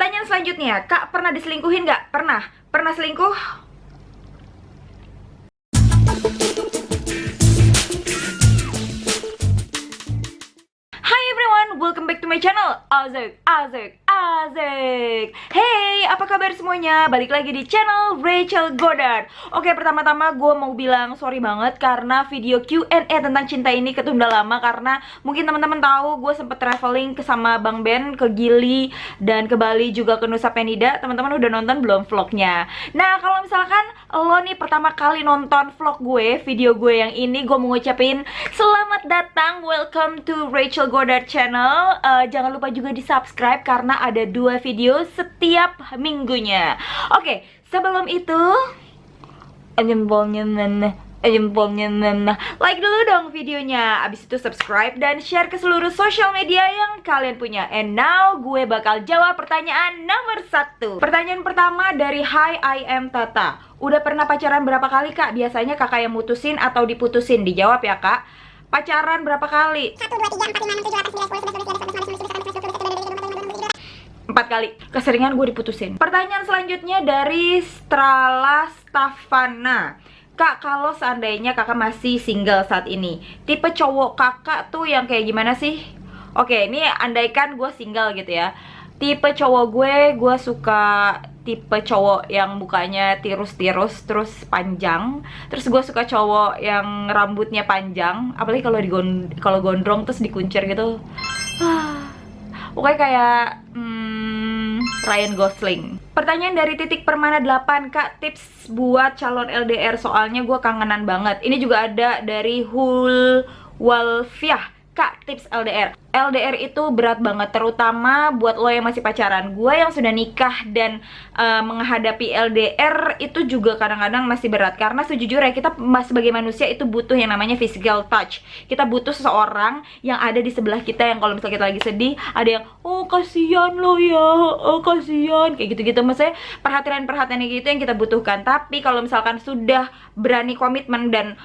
Pertanyaan selanjutnya, Kak pernah diselingkuhin nggak? Pernah. Pernah selingkuh? Hi everyone, welcome back to my channel. Asik. Hey, apa kabar semuanya? Balik lagi di channel Rachel Goddard. Oke, pertama-tama gue mau bilang sorry banget karena video Q&A tentang cinta ini ketunda lama. Karena mungkin teman-teman tahu gue sempet traveling ke sama Bang Ben, ke Gili, dan ke Bali, juga ke Nusa Penida. Teman-teman udah nonton belum vlognya? Nah, kalau misalkan lo nih pertama kali nonton vlog gue, video gue yang ini, gue mau ngucapin selamat datang, welcome to Rachel Goddard channel. Jangan lupa juga di subscribe karena ada 2 video setiap minggunya. Oke, sebelum itu jempolnya like dulu dong videonya. Abis itu subscribe dan share ke seluruh social media yang kalian punya. And now gue bakal jawab pertanyaan nomor 1. Pertanyaan pertama dari Hi I am Tata. Udah pernah pacaran berapa kali kak? Biasanya kakak yang mutusin atau diputusin? Dijawab ya kak. Pacaran berapa kali? 1, 2, 3, 4, 5, 6, 7, 8, 9, 10, 11, 12, 13, 14, 15, 16, 17, 18, 19, 20, 21, 4 kali. Keseringan gue diputusin. Pertanyaan selanjutnya dari Strala Stafana. Kak, kalau seandainya kakak masih single saat ini, tipe cowok kakak tuh yang kayak gimana sih? Oke, ini andaikan gue single gitu ya. Tipe cowok gue suka tipe cowok yang mukanya tirus-tirus terus panjang. Terus gue suka cowok yang rambutnya panjang, apalagi kalau gondrong terus dikuncir gitu. Pokoknya kayak Ryan Gosling. Pertanyaan dari Titik Permana 8, Kak, tips buat calon LDR, soalnya gue kangenan banget. Ini juga ada dari Hulwalfiah. Kak, tips LDR. LDR itu berat banget, terutama buat lo yang masih pacaran. Gue yang sudah nikah dan menghadapi LDR itu juga kadang-kadang masih berat. Karena sejujurnya kita sebagai manusia itu butuh yang namanya physical touch. Kita butuh seseorang yang ada di sebelah kita, yang kalau misalnya kita lagi sedih, ada yang, oh kasihan lo ya, oh kasihan, kayak gitu-gitu. Maksudnya perhatian-perhatian gitu yang kita butuhkan. Tapi kalau misalkan sudah berani komitmen dan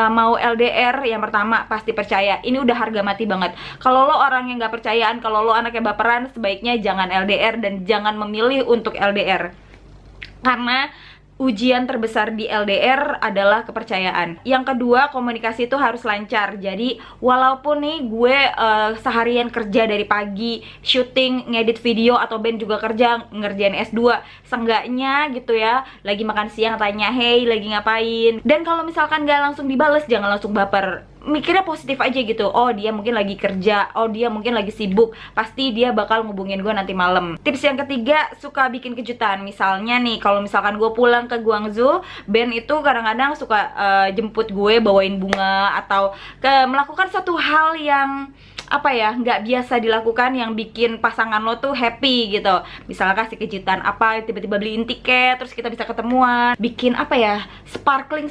mau LDR, yang pertama pasti percaya. Ini udah harga mati banget. Kalau lo orang yang gak percayaan, kalau lo anaknya baperan, sebaiknya jangan LDR dan jangan memilih untuk LDR. Karena ujian terbesar di LDR adalah kepercayaan. Yang kedua, komunikasi itu harus lancar. Jadi walaupun nih gue seharian kerja dari pagi, syuting, ngedit video, atau Ben juga kerja ngerjain S2, seenggaknya gitu ya, lagi makan siang tanya, hey lagi ngapain. Dan kalau misalkan gak langsung dibales, jangan langsung baper. Mikirnya positif aja gitu. Oh dia mungkin lagi kerja, oh dia mungkin lagi sibuk, pasti dia bakal ngubungin gue nanti malam. Tips yang ketiga, suka bikin kejutan. Misalnya nih, kalau misalkan gue pulang ke Guangzhou, Ben itu kadang-kadang suka jemput gue, bawain bunga, atau melakukan suatu hal yang apa ya, nggak biasa dilakukan, yang bikin pasangan lo tuh happy gitu. Misalnya kasih kejutan apa, tiba-tiba beliin tiket, terus kita bisa ketemuan, bikin apa ya, sparkling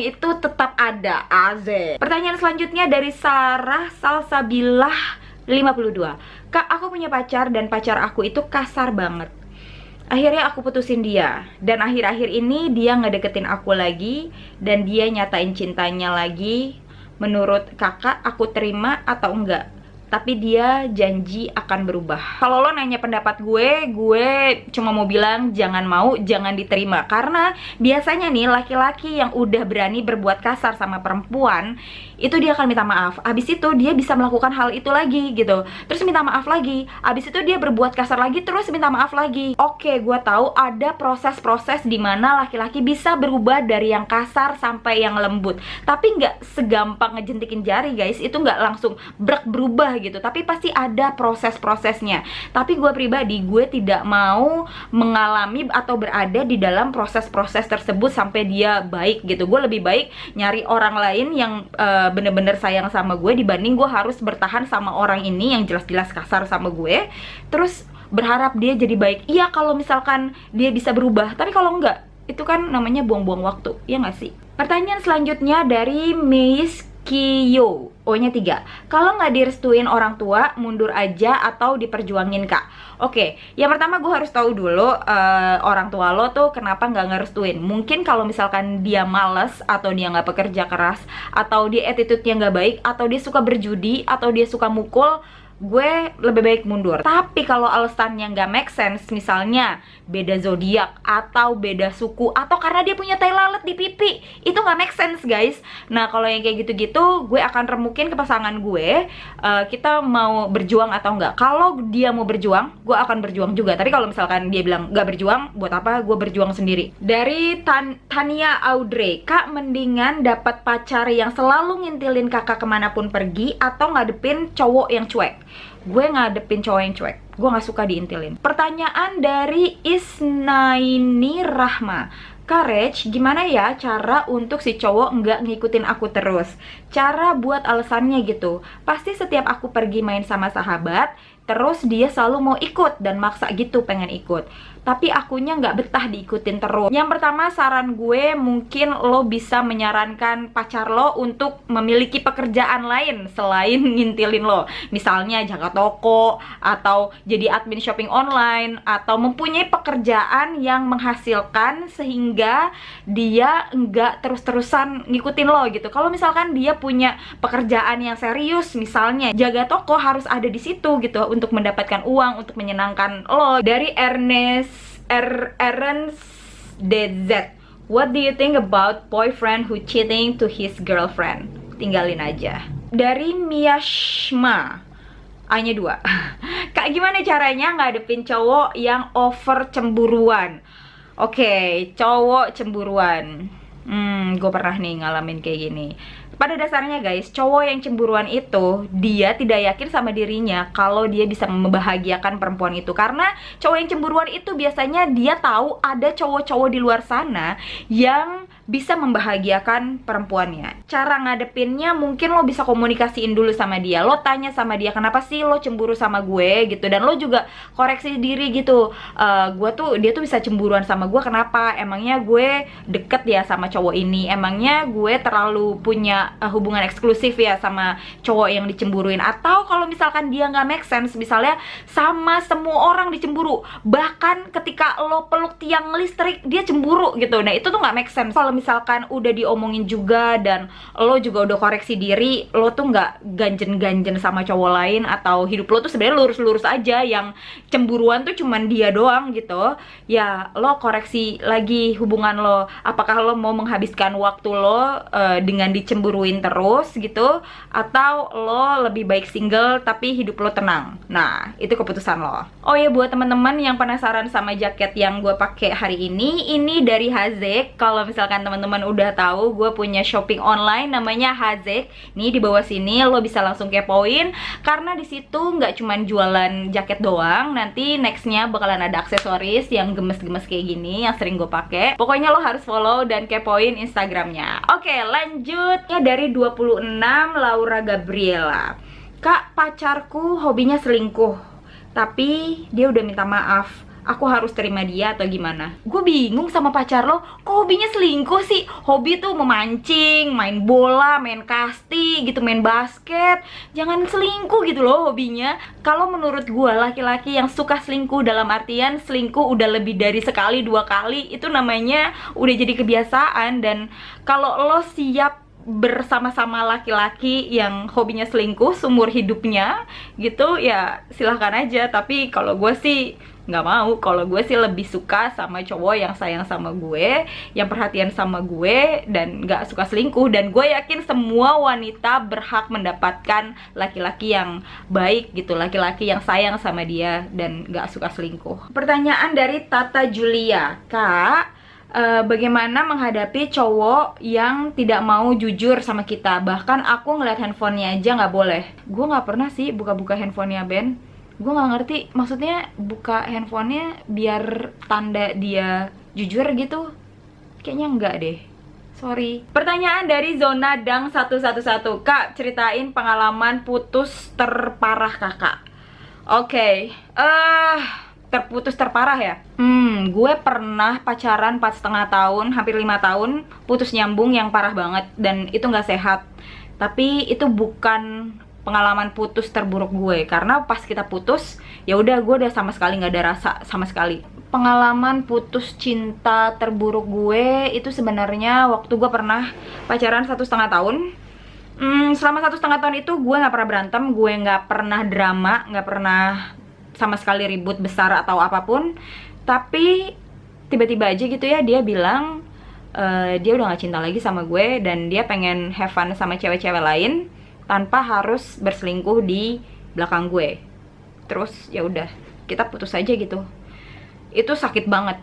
itu tetap ada. Azek. Pertanyaan selanjutnya dari Sarah Salsabilah 52. Kak, aku punya pacar dan pacar aku itu kasar banget. Akhirnya aku putusin dia, dan akhir-akhir ini dia ngedeketin aku lagi, dan dia nyatain cintanya lagi. Menurut kakak, aku terima atau enggak? Tapi dia janji akan berubah. Kalau lo nanya pendapat gue cuma mau bilang jangan mau, jangan diterima. Karena biasanya nih laki-laki yang udah berani berbuat kasar sama perempuan, itu dia akan minta maaf. Abis itu dia bisa melakukan hal itu lagi gitu, terus minta maaf lagi. Abis itu dia berbuat kasar lagi, terus minta maaf lagi. Oke, gue tahu ada proses-proses dimana laki-laki bisa berubah dari yang kasar sampai yang lembut. Tapi nggak segampang ngejentikin jari guys. Itu nggak langsung berubah gitu, tapi pasti ada proses-prosesnya. Tapi gue pribadi, gue tidak mau mengalami atau berada di dalam proses-proses tersebut sampai dia baik gitu. Gue lebih baik nyari orang lain yang bener-bener sayang sama gue, dibanding gue harus bertahan sama orang ini yang jelas-jelas kasar sama gue, terus berharap dia jadi baik. Iya kalau misalkan dia bisa berubah, tapi kalau enggak, itu kan namanya buang-buang waktu, ya nggak sih? Pertanyaan selanjutnya dari Miss Kiyo, O-nya 3. Kalau nggak direstuin orang tua, mundur aja atau diperjuangin kak? Oke, yang pertama gue harus tahu dulu orang tua lo tuh kenapa nggak ngerestuin. Mungkin kalau misalkan dia males, atau dia nggak pekerja keras, atau dia attitude-nya nggak baik, atau dia suka berjudi, atau dia suka mukul, gue lebih baik mundur. Tapi kalau alasannya nggak make sense, misalnya beda zodiak atau beda suku atau karena dia punya tai lalat di pipi, itu nggak make sense guys. Nah kalau yang kayak gitu-gitu, gue akan remukin ke pasangan gue, kita mau berjuang atau enggak. Kalau dia mau berjuang, gue akan berjuang juga. Tapi kalau misalkan dia bilang nggak berjuang, buat apa gue berjuang sendiri. Dari Tania Audrey, kak mendingan dapat pacar yang selalu ngintilin kakak kemanapun pergi atau ngadepin cowok yang cuek? Gue ngadepin cowok yang cuek, gue gak suka diintilin. Pertanyaan dari Isnaini Rahma, Courage, gimana ya cara untuk si cowok nggak ngikutin aku terus? Cara buat alasannya gitu. Pasti setiap aku pergi main sama sahabat, terus dia selalu mau ikut dan maksa gitu pengen ikut. Tapi akunya nggak betah diikutin terus. Yang pertama saran gue, mungkin lo bisa menyarankan pacar lo untuk memiliki pekerjaan lain selain ngintilin lo. Misalnya jaga toko, atau jadi admin shopping online, atau mempunyai pekerjaan yang menghasilkan sehingga dia nggak terus-terusan ngikutin lo gitu. Kalau misalkan dia punya pekerjaan yang serius, misalnya jaga toko, harus ada di situ gitu untuk mendapatkan uang, untuk menyenangkan lo. Dari Ernest DZ, what do you think about boyfriend who cheating to his girlfriend? Tinggalin aja. Dari Miyashma, A-nya 2. Kak, gimana caranya ngadepin cowok yang over cemburuan? Oke, cowok cemburuan. Gue pernah nih ngalamin kayak gini. Pada dasarnya guys, cowok yang cemburuan itu, dia tidak yakin sama dirinya kalau dia bisa membahagiakan perempuan itu. Karena cowok yang cemburuan itu biasanya dia tahu ada cowok-cowok di luar sana yang bisa membahagiakan perempuannya. Cara ngadepinnya mungkin lo bisa komunikasiin dulu sama dia. Lo tanya sama dia, kenapa sih lo cemburu sama gue gitu. Dan lo juga koreksi diri gitu, dia tuh bisa cemburuan sama gue kenapa? Emangnya gue deket ya sama cowok ini? Emangnya gue terlalu punya hubungan eksklusif ya sama cowok yang dicemburuin? Atau kalau misalkan dia nggak make sense, misalnya sama semua orang dicemburu, bahkan ketika lo peluk tiang listrik dia cemburu gitu. Nah itu tuh nggak make sense. Kalau misalkan udah diomongin juga dan lo juga udah koreksi diri, lo tuh nggak ganjen-ganjen sama cowok lain, atau hidup lo tuh sebenarnya lurus-lurus aja, yang cemburuan tuh cuman dia doang gitu, ya lo koreksi lagi hubungan lo. Apakah lo mau menghabiskan waktu lo dengan dicemburuin terus gitu, atau lo lebih baik single tapi hidup lo tenang? Nah itu keputusan lo. Oh ya, buat teman-teman yang penasaran sama jaket yang gue pakai hari ini dari Hazek. Kalau misalkan teman-teman udah tahu, gue punya shopping online namanya Hazek. Nih di bawah sini lo bisa langsung kepoin, karena di situ nggak cuman jualan jaket doang. Nanti nextnya bakalan ada aksesoris yang gemes-gemes kayak gini yang sering gue pakai. Pokoknya lo harus follow dan kepoin Instagramnya. Oke, lanjutnya dari 26 Laura Gabriela. Kak, pacarku hobinya selingkuh, tapi dia udah minta maaf. Aku harus terima dia atau gimana? Gue bingung sama pacar lo, kok hobinya selingkuh sih? Hobi tuh memancing, main bola, main kasti gitu, main basket. Jangan selingkuh gitu loh hobinya. Kalau menurut gue, laki-laki yang suka selingkuh dalam artian selingkuh udah lebih dari sekali, 2 kali, itu namanya udah jadi kebiasaan. Dan kalau lo siap bersama-sama laki-laki yang hobinya selingkuh seumur hidupnya gitu, ya silahkan aja. Tapi kalau gue sih nggak mau. Kalau gue sih lebih suka sama cowok yang sayang sama gue, yang perhatian sama gue, dan nggak suka selingkuh. Dan gue yakin semua wanita berhak mendapatkan laki-laki yang baik gitu, laki-laki yang sayang sama dia dan nggak suka selingkuh. Pertanyaan dari Tata Julia, Kak, bagaimana menghadapi cowok yang tidak mau jujur sama kita? Bahkan aku ngeliat handphonenya aja nggak boleh. Gue nggak pernah sih buka-buka handphonenya Ben. Gue nggak ngerti, maksudnya buka handphonenya biar tanda dia jujur gitu? Kayaknya enggak deh, sorry. Pertanyaan dari Zona Dang 111, Kak, ceritain pengalaman putus terparah kakak. Oke, terputus terparah ya. Gue pernah pacaran 4,5 tahun, hampir 5 tahun, putus nyambung yang parah banget, dan itu nggak sehat. Tapi itu bukan pengalaman putus terburuk gue, karena pas kita putus ya udah, gue udah sama sekali nggak ada rasa sama sekali. Pengalaman putus cinta terburuk gue itu sebenarnya waktu gue pernah pacaran 1,5 tahun. Selama 1,5 tahun itu gue nggak pernah berantem, gue nggak pernah drama, nggak pernah sama sekali ribut besar atau apapun. Tapi tiba-tiba aja gitu ya dia bilang dia udah nggak cinta lagi sama gue dan dia pengen have fun sama cewek-cewek lain tanpa harus berselingkuh di belakang gue. Terus ya udah, kita putus aja gitu. Itu sakit banget,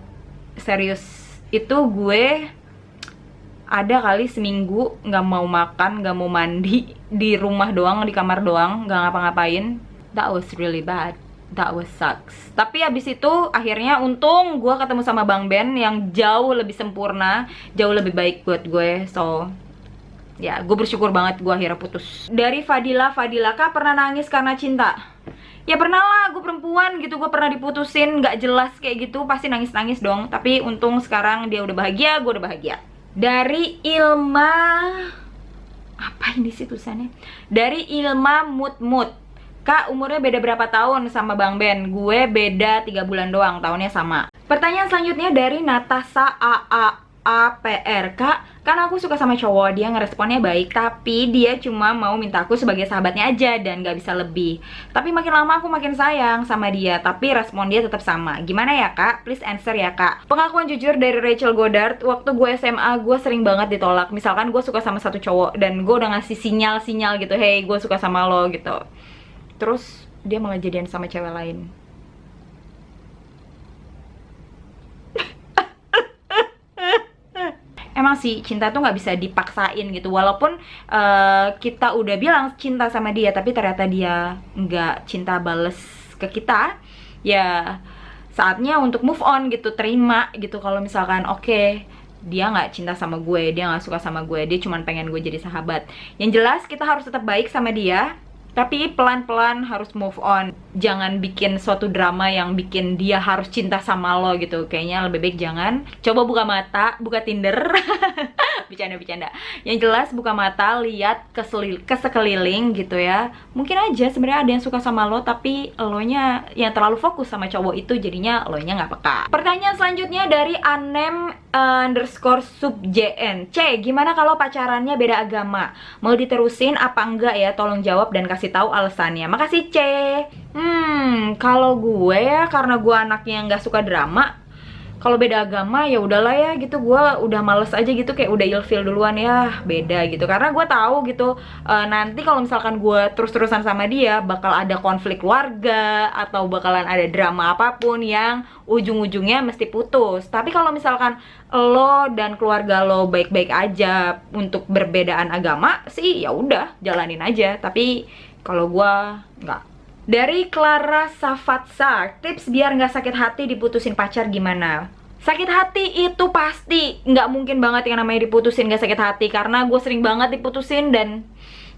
serius. Itu gue ada kali seminggu nggak mau makan, nggak mau mandi, di rumah doang, di kamar doang, nggak ngapa-ngapain. That was really bad, that was sucks. Tapi abis itu akhirnya untung gue ketemu sama Bang Ben yang jauh lebih sempurna, jauh lebih baik buat gue. So ya, gue bersyukur banget gue akhirnya putus. Dari Fadila, Kak pernah nangis karena cinta? Ya pernah lah, gue perempuan gitu, gue pernah diputusin gak jelas kayak gitu, pasti nangis-nangis dong. Tapi untung sekarang dia udah bahagia, gue udah bahagia. Dari Ilma, apa ini sih tulisannya? Dari Ilma Mut, Kak umurnya beda berapa tahun sama Bang Ben? Gue beda 3 bulan doang, tahunnya sama. Pertanyaan selanjutnya dari Natasha APR. Kak, kan aku suka sama cowok, dia ngeresponnya baik, tapi dia cuma mau minta aku sebagai sahabatnya aja dan gak bisa lebih. Tapi makin lama aku makin sayang sama dia, tapi respon dia tetap sama. Gimana ya kak? Please answer ya kak. Pengakuan jujur dari Rachel Goddard. Waktu gue SMA, gue sering banget ditolak. Misalkan gue suka sama satu cowok dan gue udah ngasih sinyal-sinyal gitu, hey gue suka sama lo gitu. Terus dia malah jadian sama cewek lain. Emang sih cinta tuh nggak bisa dipaksain gitu, walaupun kita udah bilang cinta sama dia tapi ternyata dia nggak cinta bales ke kita, ya saatnya untuk move on gitu, terima gitu. Kalau misalkan oke, dia nggak cinta sama gue, dia nggak suka sama gue, dia cuma pengen gue jadi sahabat. Yang jelas kita harus tetap baik sama dia, tapi pelan-pelan harus move on. Jangan bikin suatu drama yang bikin dia harus cinta sama lo gitu. Kayaknya lebih baik jangan. Coba buka mata, buka Tinder. Bercanda-bercanda. Yang jelas buka mata, lihat ke sekeliling gitu ya. Mungkin aja sebenarnya ada yang suka sama lo, tapi elonya yang terlalu fokus sama cowok itu, jadinya elonya nggak peka. Pertanyaan selanjutnya dari anem_subjn. Gimana kalau pacarannya beda agama? Mau diterusin apa enggak ya? Tolong jawab dan kasih tahu alasannya. Makasih C. Kalau gue ya, karena gue anaknya nggak suka drama. Kalau beda agama ya udahlah ya gitu, gue udah males aja gitu, kayak udah ilfeel duluan ya beda gitu. Karena gue tahu gitu nanti kalau misalkan gue terus-terusan sama dia bakal ada konflik keluarga atau bakalan ada drama apapun yang ujung-ujungnya mesti putus. Tapi kalau misalkan lo dan keluarga lo baik-baik aja untuk berbedaan agama sih, ya udah jalanin aja. Tapi kalau gue nggak. Dari Clara Safatsa, tips biar nggak sakit hati diputusin pacar gimana? Sakit hati itu pasti nggak mungkin banget yang namanya diputusin nggak sakit hati, karena gue sering banget diputusin dan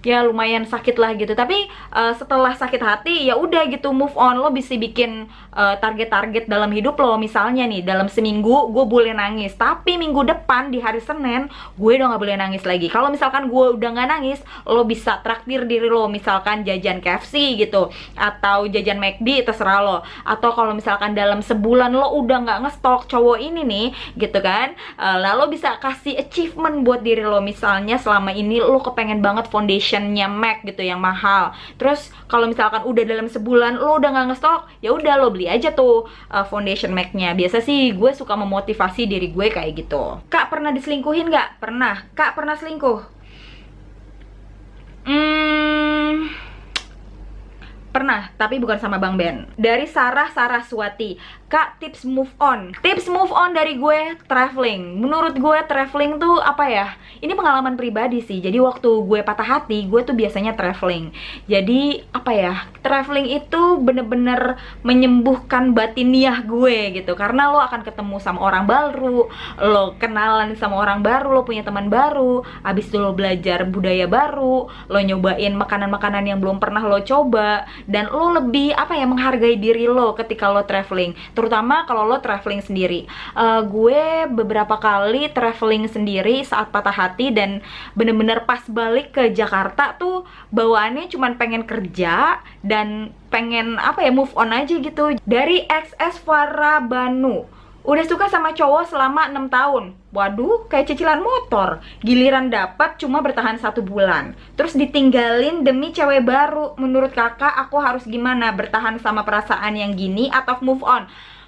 ya lumayan sakit lah gitu. Tapi setelah sakit hati ya udah gitu, move on. Lo bisa bikin target-target dalam hidup lo. Misalnya nih, dalam seminggu gue boleh nangis, tapi minggu depan di hari Senin gue udah nggak boleh nangis lagi. Kalau misalkan gue udah nggak nangis, lo bisa traktir diri lo, misalkan jajan KFC gitu, atau jajan McD, terserah lo. Atau kalau misalkan dalam sebulan lo udah nggak ngestok cowok ini nih gitu kan, lalu bisa kasih achievement buat diri lo. Misalnya selama ini lo kepengen banget foundationnya MAC gitu yang mahal. Terus kalau misalkan udah dalam sebulan lo udah nggak ngestok, ya udah lo beli aja tuh foundation MAC-nya. Biasa sih gue suka memotivasi diri gue kayak gitu. Kak pernah diselingkuhin nggak? Pernah. Kak pernah selingkuh? Pernah, tapi bukan sama Bang Ben. Dari Sarah Saraswati. Kak, tips move on. Tips move on dari gue, traveling. Menurut gue traveling tuh apa ya? Ini pengalaman pribadi sih. Jadi waktu gue patah hati, gue tuh biasanya traveling. Jadi apa ya? Traveling itu bener-bener menyembuhkan batiniah gue gitu. Karena lo akan ketemu sama orang baru, lo kenalan sama orang baru, lo punya teman baru. Abis itu lo belajar budaya baru, lo nyobain makanan-makanan yang belum pernah lo coba. Dan lo lebih apa ya, menghargai diri lo ketika lo traveling, terutama kalau lo traveling sendiri. Gue beberapa kali traveling sendiri saat patah hati, dan bener-bener pas balik ke Jakarta tuh bawaannya cuman pengen kerja dan pengen apa ya, move on aja gitu. Dari XS Farabanu, Udah suka sama cowok selama 6 tahun. Waduh, kayak cicilan motor. Giliran dapat cuma bertahan 1 bulan. Terus ditinggalin demi cewek baru. Menurut kakak, aku harus gimana? Bertahan sama perasaan yang gini atau move on?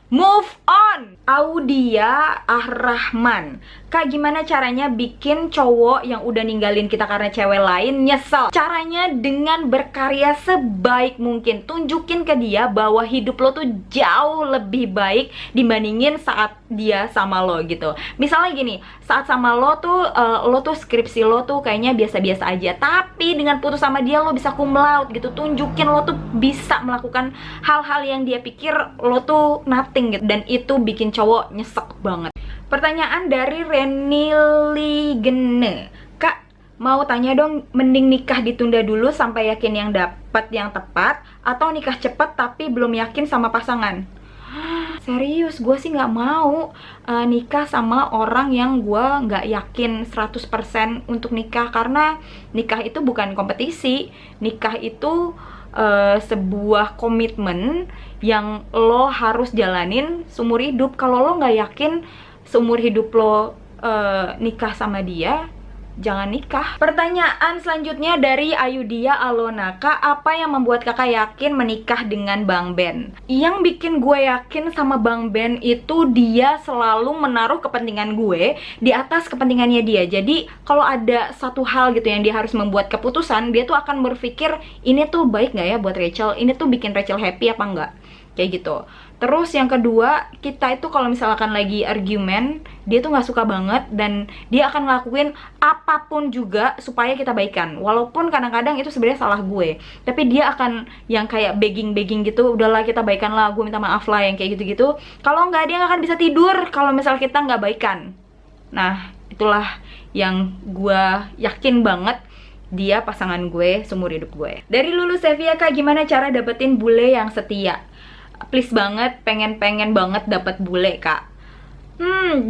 Move on! Audia Ar-Rahman. Kak, gimana caranya bikin cowok yang udah ninggalin kita karena cewek lain nyesel? Caranya dengan berkarya sebaik mungkin. Tunjukin ke dia bahwa hidup lo tuh jauh lebih baik dibandingin saat dia sama lo gitu. Misalnya gini, saat sama lo tuh skripsi lo tuh kayaknya biasa-biasa aja, tapi dengan putus sama dia lo bisa cum laude gitu. Tunjukin lo tuh bisa melakukan hal-hal yang dia pikir lo tuh nothing gitu, dan itu bikin cowok nyesek banget. Pertanyaan dari Renili Gene. Kak, mau tanya dong, mending nikah ditunda dulu sampai yakin yang dapat yang tepat, atau nikah cepet tapi belum yakin sama pasangan? Serius, gue sih nggak mau nikah sama orang yang gue nggak yakin 100% untuk nikah. Karena nikah itu bukan kompetisi. Nikah itu sebuah komitmen yang lo harus jalanin seumur hidup. Kalau lo nggak yakin seumur hidup lo nikah sama dia, jangan nikah. Pertanyaan selanjutnya dari Ayudia Alona. Kak, apa yang membuat kakak yakin menikah dengan Bang Ben? Yang bikin gue yakin sama Bang Ben itu dia selalu menaruh kepentingan gue di atas kepentingannya dia. Jadi kalau ada satu hal gitu yang dia harus membuat keputusan, dia tuh akan berpikir ini tuh baik nggak ya buat Rachel, ini tuh bikin Rachel happy apa enggak, kayak gitu. Terus yang kedua, kita itu kalau misalkan lagi argumen, dia tuh nggak suka banget dan dia akan ngelakuin apapun juga supaya kita baikan. Walaupun kadang-kadang itu sebenarnya salah gue, tapi dia akan yang kayak begging gitu, udahlah kita baikan lah, gue minta maaf lah, yang kayak gitu-gitu. Kalau nggak, dia nggak akan bisa tidur kalau misal kita nggak baikan. Nah, itulah yang gue yakin banget dia pasangan gue seumur hidup gue. Dari Lulu Sevia, Kak, gimana cara dapetin bule yang setia? Please banget, pengen banget dapat bule, Kak.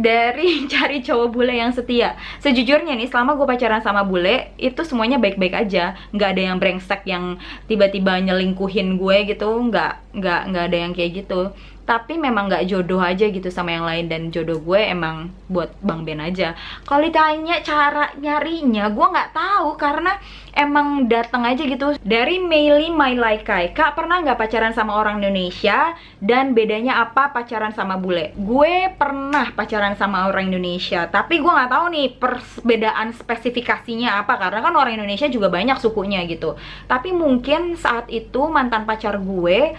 Dari cari cowok bule yang setia. Sejujurnya nih, selama gue pacaran sama bule, itu semuanya baik-baik aja. Nggak ada yang brengsek yang tiba-tiba nyelingkuhin gue gitu. Nggak ada yang kayak gitu. Tapi memang nggak jodoh aja gitu sama yang lain, dan jodoh gue emang buat Bang Ben aja. Kalau ditanya cara nyarinya, gue nggak tahu karena emang datang aja gitu. Dari Meili Mailaikai, Kak, pernah nggak pacaran sama orang Indonesia dan bedanya apa pacaran sama bule? Gue pernah pacaran sama orang Indonesia, tapi gue nggak tahu nih perbedaan spesifikasinya apa, karena kan orang Indonesia juga banyak sukunya gitu. Tapi mungkin saat itu mantan pacar gue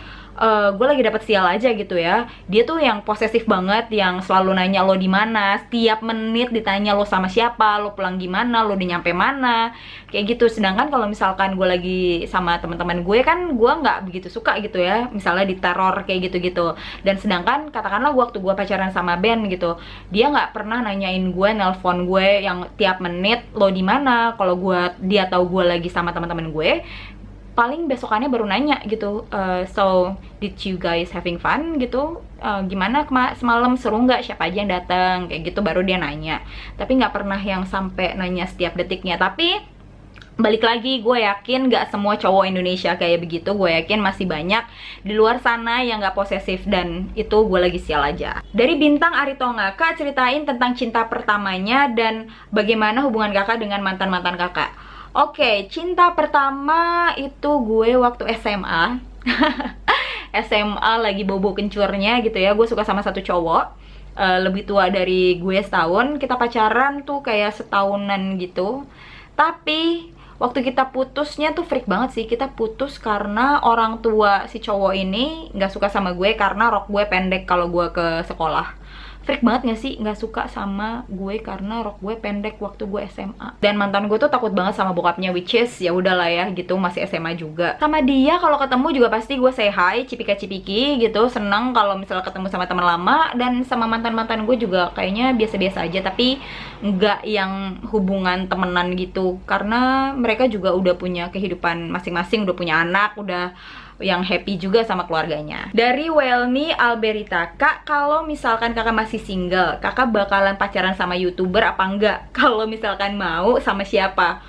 lagi dapet sial aja gitu ya. Dia tuh yang posesif banget, yang selalu nanya lo di mana, setiap menit ditanya lo sama siapa, lo pulang gimana, lo udah nyampe mana, kayak gitu. Sedangkan kalau misalkan gue lagi sama teman-teman gue kan gue nggak begitu suka gitu ya, misalnya diteror kayak gitu-gitu. Dan sedangkan katakanlah waktu gue pacaran sama Ben gitu, dia nggak pernah nanyain gue, nelpon gue yang tiap menit lo di mana. Kalau dia tahu gue lagi sama teman-teman gue, paling besokannya baru nanya gitu, so did you guys having fun gitu, gimana semalam, seru nggak, siapa aja yang datang, kayak gitu, baru dia nanya. Tapi nggak pernah yang sampai nanya setiap detiknya. Tapi balik lagi, gue yakin nggak semua cowok Indonesia kayak begitu. Gue yakin masih banyak di luar sana yang nggak posesif, dan itu gue lagi sial aja. Dari Bintang Aritonga, Kak, ceritain tentang cinta pertamanya dan bagaimana hubungan kakak dengan mantan-mantan kakak. Oke, cinta pertama itu gue waktu SMA. SMA lagi bobo kencurnya gitu ya. Gue suka sama satu cowok, lebih tua dari gue setahun. Kita pacaran tuh kayak setahunan gitu. Tapi waktu kita putusnya tuh freak banget sih. Kita putus karena orang tua si cowok ini nggak suka sama gue karena rok gue pendek kalau gue ke sekolah. Freak banget gak sih nggak suka sama gue karena rok gue pendek waktu gue SMA. Dan mantan gue tuh takut banget sama bokapnya, which is ya udahlah ya gitu, masih SMA juga. Sama dia kalau ketemu juga pasti gue say hi, cipika-cipiki gitu, seneng kalau misalnya ketemu sama teman lama. Dan sama mantan-mantan gue juga kayaknya biasa-biasa aja, tapi nggak yang hubungan temenan gitu, karena mereka juga udah punya kehidupan masing-masing, udah punya anak, udah yang happy juga sama keluarganya. Dari Welni Alberita, Kak, kalau misalkan kakak masih single, kakak bakalan pacaran sama YouTuber apa enggak? Kalau misalkan mau, sama siapa?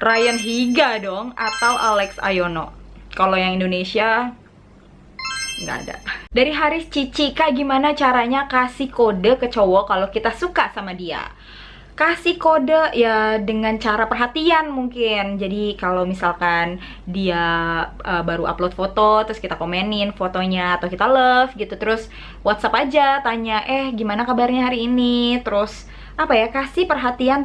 Ryan Higa dong, atau Alex Ayono. Kalau yang Indonesia, nggak ada. Dari Haris Cici, Kak gimana caranya kasih kode ke cowok kalau kita suka sama dia? Kasih kode ya dengan cara perhatian mungkin. Jadi kalau misalkan dia baru upload foto, terus kita komenin fotonya atau kita love gitu, terus WhatsApp aja tanya, gimana kabarnya hari ini? Terus apa ya, kasih perhatian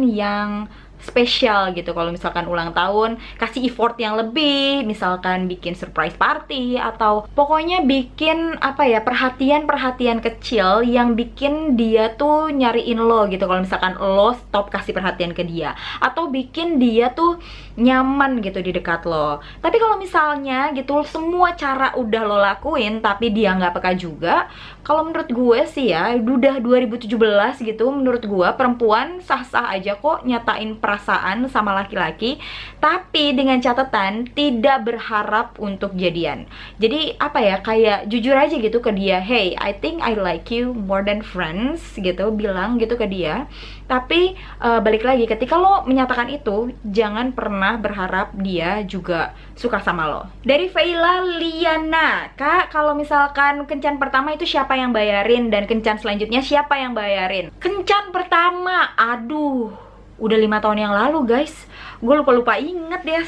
yang spesial gitu. Kalau misalkan ulang tahun, kasih effort yang lebih, misalkan bikin surprise party, atau pokoknya bikin apa ya, perhatian kecil yang bikin dia tuh nyariin lo gitu. Kalau misalkan lo stop kasih perhatian ke dia, atau bikin dia tuh nyaman gitu di dekat lo. Tapi kalau misalnya gitu semua cara udah lo lakuin tapi dia nggak peka juga, kalau menurut gue sih ya, udah 2017 gitu, menurut gue perempuan sah-sah aja kok nyatain perasaan sama laki-laki, tapi dengan catatan tidak berharap untuk jadian. Jadi apa ya, kayak jujur aja gitu ke dia, hey, I think I like you more than friends gitu, bilang gitu ke dia. Tapi balik lagi, ketika lo menyatakan itu, jangan pernah berharap dia juga suka sama lo. Dari Veila Liana, Kak, kalau misalkan kencan pertama itu siapa yang bayarin, dan kencan selanjutnya siapa yang bayarin? Kencan pertama, aduh, udah 5 tahun yang lalu guys, gue lupa inget deh.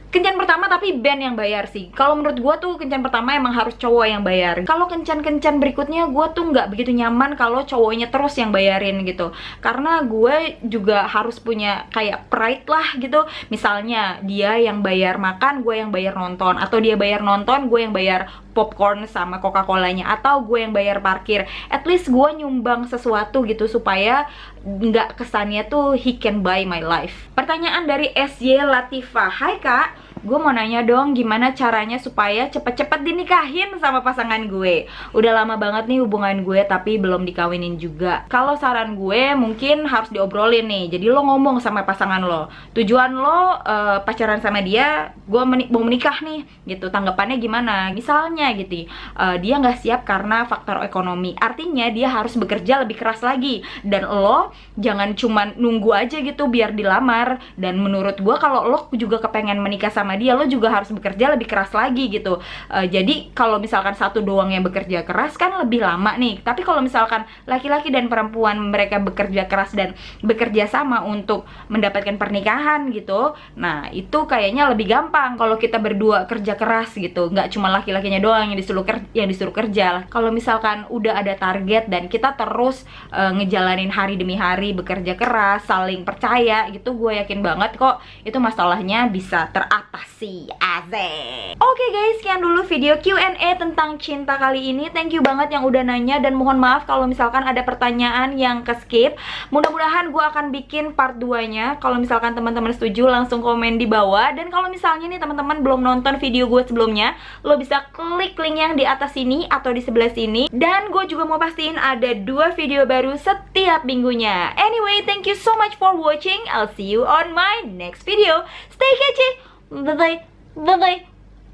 Kencan pertama tapi band yang bayar sih. Kalau menurut gue tuh kencan pertama emang harus cowok yang bayar. Kalau kencan-kencan berikutnya gue tuh nggak begitu nyaman kalau cowoknya terus yang bayarin gitu. Karena gue juga harus punya kayak pride lah gitu. Misalnya dia yang bayar makan, gue yang bayar nonton. Atau dia bayar nonton, gue yang bayar popcorn sama Coca-Colanya. Atau gue yang bayar parkir. At least gue nyumbang sesuatu gitu supaya nggak kesannya tuh he can buy my life. Pertanyaan dari SY Latifah, hai Kak, gue mau nanya dong, gimana caranya supaya cepet-cepet dinikahin sama pasangan gue? Udah lama banget nih hubungan gue tapi belum dikawinin juga. Kalau saran gue mungkin harus diobrolin nih. Jadi lo ngomong sama pasangan lo, tujuan lo pacaran sama dia, gue mau menikah nih gitu, tanggapannya gimana? Misalnya gitu, dia nggak siap karena faktor ekonomi, artinya dia harus bekerja lebih keras lagi. Dan lo jangan cuman nunggu aja gitu biar dilamar. Dan menurut gue kalau lo juga kepengen menikah sama dia, lo juga harus bekerja lebih keras lagi gitu. Jadi kalau misalkan satu doang yang bekerja keras kan lebih lama nih. Tapi kalau misalkan laki-laki dan perempuan mereka bekerja keras dan bekerja sama untuk mendapatkan pernikahan gitu, nah itu kayaknya lebih gampang kalau kita berdua kerja keras gitu. Nggak cuma laki-lakinya doang yang disuruh kerja. Kalau misalkan udah ada target dan kita terus ngejalanin hari demi hari, bekerja keras, saling percaya gitu, gue yakin banget kok itu masalahnya bisa teratasi. Asik. Oke guys, sekian dulu video Q&A tentang cinta kali ini. Thank you banget yang udah nanya, dan mohon maaf kalau misalkan ada pertanyaan yang ke skip. Mudah-mudahan gue akan bikin part 2 nya. Kalau misalkan teman-teman setuju, langsung komen di bawah. Dan kalau misalnya nih teman-teman belum nonton video gue sebelumnya, lo bisa klik link yang di atas sini atau di sebelah sini. Dan gue juga mau pastiin ada 2 video baru setiap minggunya. Anyway, thank you so much for watching. I'll see you on my next video. Stay kece. Bye-bye. Bye-bye.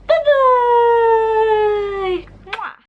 Bye-bye.